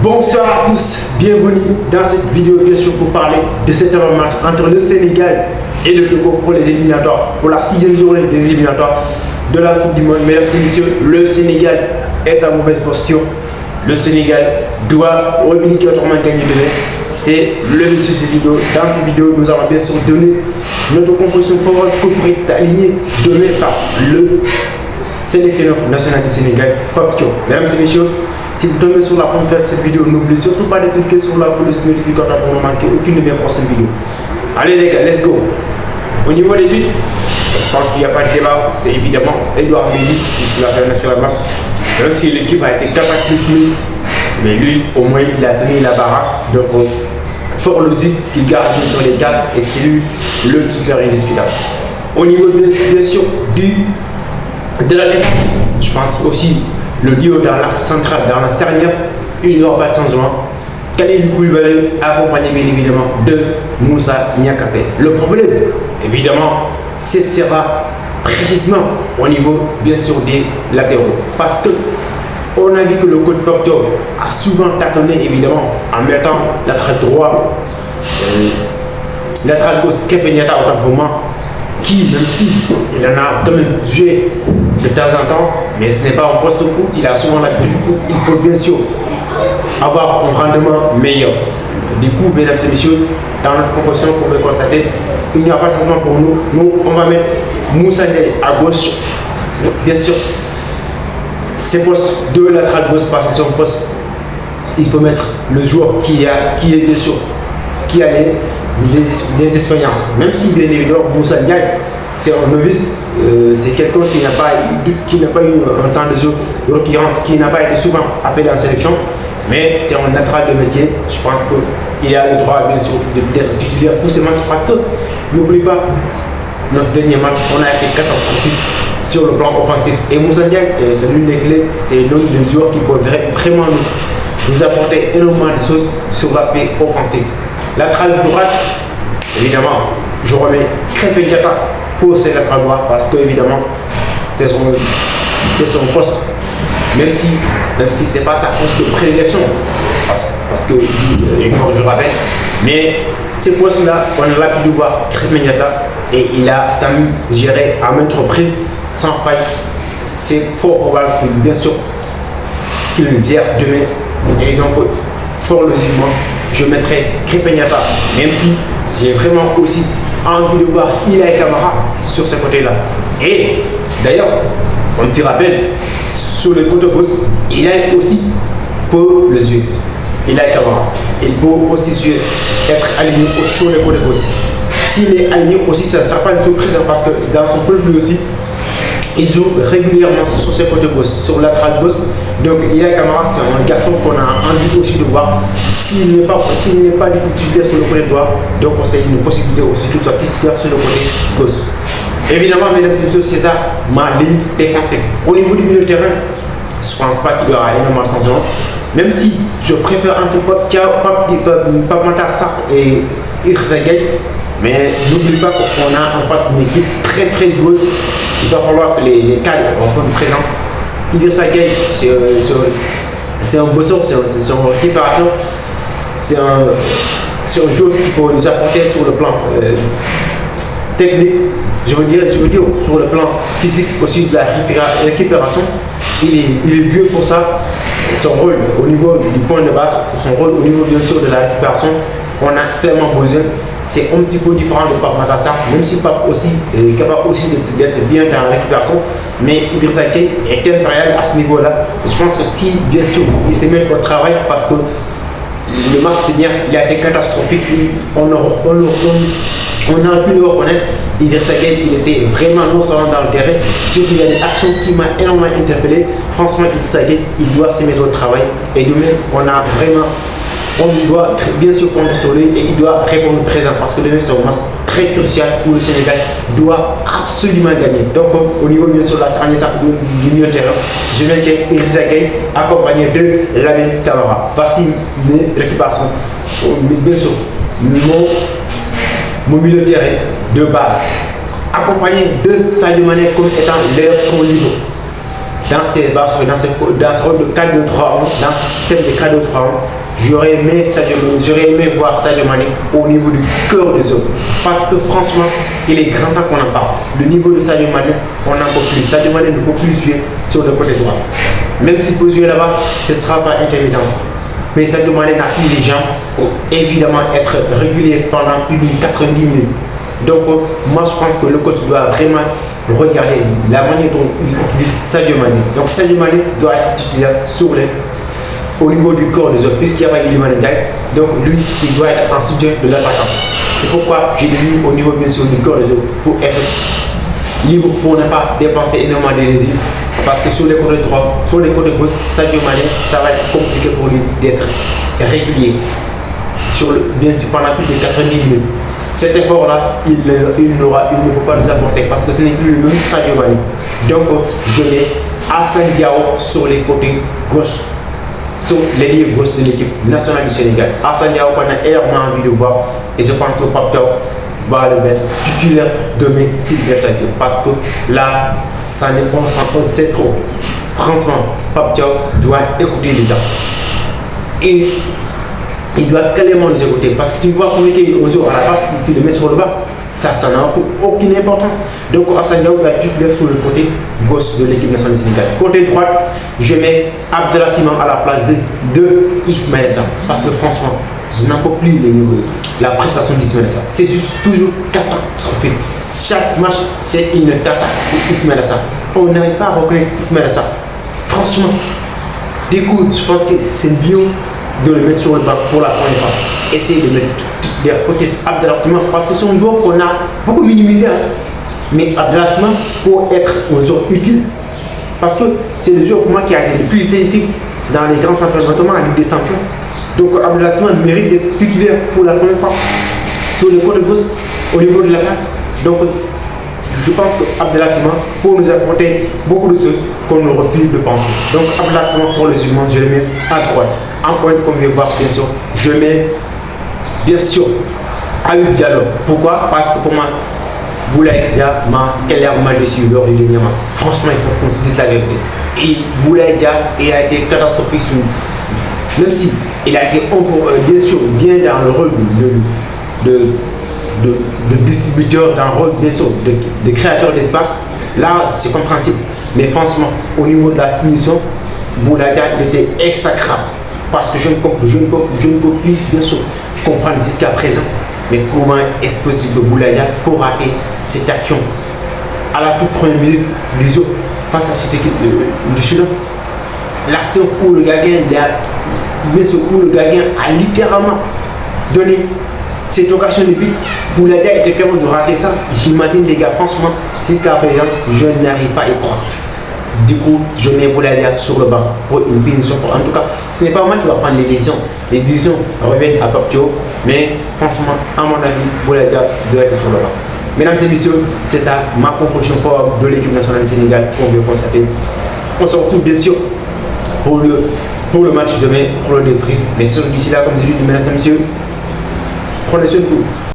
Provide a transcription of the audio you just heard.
Bonsoir à tous, bienvenue dans cette vidéo bien sûr pour parler de cet match entre le Sénégal et le Togo pour les éliminatoires, pour la 6e journée des éliminatoires de la Coupe du Monde. Mesdames et messieurs, le Sénégal est en mauvaise posture. Le Sénégal doit obligatoirement gagner demain. C'est le but de cette vidéo. Dans cette vidéo, nous allons bien sûr donner notre composition favorite alignée donnée par le sélectionneur national du Sénégal, Pape Thiaw. Mesdames et messieurs, si vous tombez sur la première de cette vidéo, n'oubliez surtout pas de cliquer sur la police notificatoire pour ne manquer aucune de mes prochaines vidéos. Allez les gars, let's go. Au niveau des buts, je pense qu'il n'y a pas de débat, c'est évidemment Edouard Mendy, puisqu'il a fait un national match. Même si l'équipe a été cataclysmique, mais lui, au moins, il a tenu la baraque. Donc, fort logique qu'il garde sur les gaz et c'est lui le titulaire indiscutable. Au niveau bien sûr de la défense, je pense aussi le duo dans l'arc central, dans la charnière, il n'y aura pas de changement. Kalidou Koulibaly accompagné bien évidemment de Moussa Niakhaté. Le problème, évidemment, ce sera précisément au niveau bien sûr des latéraux. Parce que on a vu que le coach Pape Thiaw a souvent tâtonné évidemment en mettant latéral droit, latéral gauche Krépin Diatta autant pour moi, qui même si il en a quand même joué de temps en temps, mais ce n'est pas un poste où il a souvent l'habitude où il peut bien sûr avoir un rendement meilleur. Du coup, mesdames et messieurs, dans notre composition, vous pouvez constater qu'il n'y a pas de changement pour nous. Nous, on va mettre Moussa Ndiaye à gauche. Bien sûr, ces postes de latéral gauche parce que c'est un poste, il faut mettre le joueur qui est bien sûr, qui a des expériences. Même si bien évidemment Moussa Ndiaye, c'est un novice, c'est quelqu'un qui n'a pas eu un temps de jeu requérant, qui n'a pas été souvent appelé en sélection, mais c'est un latéral de métier. Je pense qu'il a le droit bien sûr d'être titulaire pour ces matchs parce que n'oublie pas, notre dernier match, on a été catastrophique sur le plan offensif. Et Moussa Ndiaye, c'est l'une des clés, c'est l'un des joueurs qui peut vraiment nous apporter énormément de choses sur l'aspect offensif. Latéral droite, évidemment, je remets Krépin Diatta pour ses latéral droit parce que évidemment c'est son poste, même si c'est pas sa poste de prédilection parce que je rappelle, mais ces postes là on a l'habitude de voir Krépin Diatta et il a quand même géré à maintes reprises sans faille. C'est fort probable que bien sûr qu'il le gère demain et donc fort logiquement je mettrai Krépin Diatta, même si j'ai vraiment aussi envie de voir Ilaï Camara sur ce côté-là. Et d'ailleurs, on te rappelle, sur le côté gauche, Ilaï aussi peut le jouer. Ilaï Camara, il peut aussi être aligné sur le côté gauche. S'il est aligné aussi, ça ne sera pas une surprise parce que dans son club lui aussi, il joue régulièrement sur ses côtés gauche, sur le latéral gauche. Donc Ilaï Camara, c'est un garçon qu'on a envie aussi de voir. S'il n'est pas du tout titulaire sur le côté droit, donc c'est une possibilité aussi qu'il soit titulaire sur le côté gauche. Évidemment, mesdames et messieurs, c'est ça ma ligne défensive. Au niveau du milieu de terrain, je ne pense pas qu'il y aura énormément de changements. Même si je préfère entre Pape Matar Sarr et Idrissa Gueye, mais n'oublie pas qu'on a en face une équipe très joueuse. Il va falloir que les cadres soient présents. Idrissa Gueye, c'est un bosseur, c'est un récupérateur, c'est un joueur qui peut nous apporter sur le plan technique, je veux dire sur le plan physique aussi de la récupération. Il est mieux pour ça. Son rôle au niveau du point de base, son rôle au niveau bien sûr de la récupération, on a tellement besoin. C'est un petit peu différent de Pape Matar Sarr, même si Pape aussi est capable aussi d'être bien dans la récupération. Mais Idrissa Gueye est impérial à ce niveau-là. Je pense que si, bien sûr, il se met au travail parce que le match dernier, il a été catastrophique. On a pu le reconnaître. Idrissa Gueye, il était vraiment non seulement dans le terrain, surtout il y a une action qui m'a énormément interpellé. Franchement, Idrissa Gueye, il doit se mettre au travail. Et demain, on doit bien sûr compter sur lui et il doit répondre présent parce que demain c'est un match très crucial où le Sénégal doit absolument gagner. Donc au niveau bien sûr de la charnière du milieu de terrain, je maintiens Idrissa Gueye accompagné de Lamine Camara. Voici mes récupérations. Bien sûr, mon milieu de terrain de base, accompagné de Sadio Mané comme étant leur trop niveau. dans ce rôle de 4-2-3-1, dans ce système de 4-2-3-1, j'aurais aimé voir Sadio Mané au niveau du cœur des hommes. Parce que franchement, il est grand temps qu'on en parle. Le niveau de Sadio Mané, on n'en peut plus. Sadio Mané ne peut plus jouer sur le côté droit. Même s'il peut jouer là-bas, ce ne sera pas intermittence. Mais Sadio Mané n'a plus les jambes pour évidemment être régulier pendant plus de 90 minutes. Donc moi je pense que le coach doit vraiment regarder la manière dont il utilise Sadio Mané. Donc Sadio Mané doit être titulaire au niveau du corps des autres, puisqu'il n'y a pas Iliman Ndiaye. Donc lui, il doit être en soutien de l'attaquant. C'est pourquoi j'ai mis au niveau bien sûr du corps des autres pour être libre, pour ne pas dépenser énormément d'énergie. Parce que sur les côtés droits, sur les côtés gauche, Sadio Mané, ça va être compliqué pour lui d'être régulier bien sûr pendant plus de 90 minutes. Cet effort-là, il ne peut pas nous apporter parce que ce n'est plus le même Sadio Mané. Donc, je mets Assane Diao sur les côtés gauche, sur l'ailier gauche de l'équipe nationale du Sénégal. Assane Diao, qu'on a énormément envie de voir, et je pense que Pape Thiaw va le mettre titulaire demain s'il vient à Dieu. Parce que là, ça n'est pas c'est trop. Franchement, Pape Thiaw doit écouter les gens. Et il doit carrément les écouter. Parce que tu vois communiquer aux autres à la base, tu le mets sur le bas. Ça n'a aucune importance. Donc, Assane Diao va titulaire sur le côté gauche de l'équipe nationale du Sénégal. Côté droit, je mets Abdelaziz à la place de Ismaël Sarr. Parce que franchement, je n'en peux plus la prestation d'Ismaël Sarr. C'est juste toujours catastrophique. Chaque match, c'est une tata pour Ismaël Sarr. On n'arrive pas à reconnaître Ismaël Sarr. Franchement, du coup, je pense que c'est bien de le mettre sur le banc pour la première fois. Essayer de mettre peut-être Abdelaziz parce que c'est un joueur qu'on a beaucoup minimisé. Mais Abdelaziz pour être un joueur utile. Parce que c'est le joueur pour moi qui a été le plus décisif dans les grands championnats, notamment en Ligue des Champions. Donc Abdelaziz mérite d'être titulaire pour la première fois sur le côté gauche au niveau de l'attaque. Donc je pense que Abdelaziz pour nous apporter beaucoup de choses qu'on aurait pu le penser. Donc Abdelaziz pour le suivant, je le mets à droite. En point qu'on vient voir bien sûr, je mets bien sûr Habib Diallo. Pourquoi? Parce que pour moi, Boulaye Dia m'a clairement déçu lors du dernier match. Franchement, il faut qu'on se dise la vérité. Et Boulaye Dia, il a été catastrophique même si il a été bien sûr bien dans le rôle de distributeur, dans le rôle bien sûr de créateur d'espace. Là, c'est compréhensible. Mais franchement, au niveau de la finition, Boulaye Dia était exécrable. Parce que je ne peux plus bien sûr comprendre jusqu'à présent. Mais comment est-ce possible que Boulaye Dia pour rater cette action à la toute première minute du jeu face à cette équipe du Soudan? L'action où le gardien a littéralement donné cette occasion de but. Boulaye Dia était capable de rater ça. J'imagine les gars, franchement, jusqu'à présent, je n'arrive pas à y croire. Du coup, je mets Boulaye Dia sur le banc pour une punition. En tout cas, ce n'est pas moi qui va prendre les décisions. Les décisions reviennent à Pape Thiaw. Mais franchement, à mon avis, Boulaye Dia doit être sur le banc. Mesdames et messieurs, c'est ça ma conclusion de l'équipe nationale du Sénégal qu'on veut constater. On se retrouve bien sûr pour le match demain, pour le débrief. Mais d'ici là, comme je dis, mesdames et messieurs, prenez soin de vous.